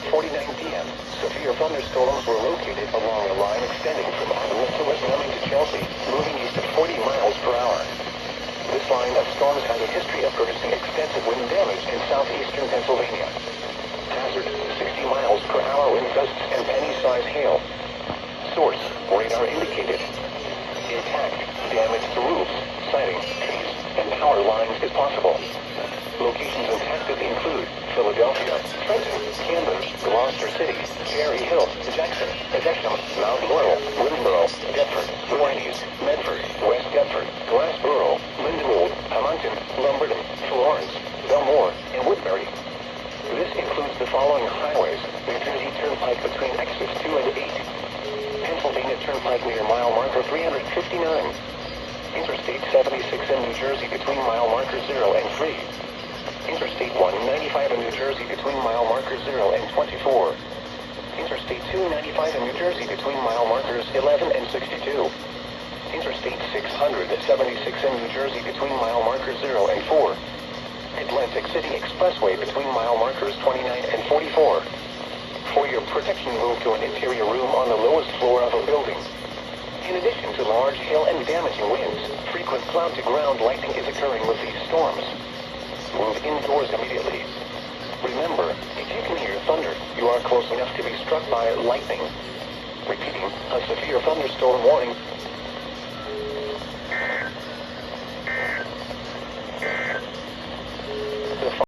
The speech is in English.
8:49 p.m., severe thunderstorms were located along a line extending from Ottawa to West Numbing to Chelsea, moving east at 40 miles per hour. This line of storms has a history of producing extensive wind damage in southeastern Pennsylvania. Hazard, 60 miles per hour wind gusts and penny-size hail. Source, radar indicated. Intact, damage to roofs, siding, trees, and power lines is possible. Locations impacted include Philadelphia, Trenton, Camden, Gloucester City, Cherry Hill, Jackson, Edexham, Mount Laurel, Wilboro, Deptford, Whitey's, Medford, West Deptford, Glassboro, Lindenwold, Hamilton, Lumberton, Florence, Belmore, and Woodbury. This includes the following highways: New Jersey Turnpike between exits 2 and 8. Pennsylvania Turnpike near mile marker 359. Interstate 76 in New Jersey between mile marker 0 and 3. Interstate 195 in New Jersey between mile markers 0 and 24. Interstate 295 in New Jersey between mile markers 11 and 62. Interstate 676 in New Jersey between mile markers 0 and 4. Atlantic City Expressway between mile markers 29 and 44. For your protection, move to an interior room on the lowest floor of a building. In addition to large hail and damaging winds, frequent cloud-to-ground lightning is occurring with these storms. Move indoors immediately. Remember, if you can hear thunder, you are close enough to be struck by lightning. Repeating, a severe thunderstorm warning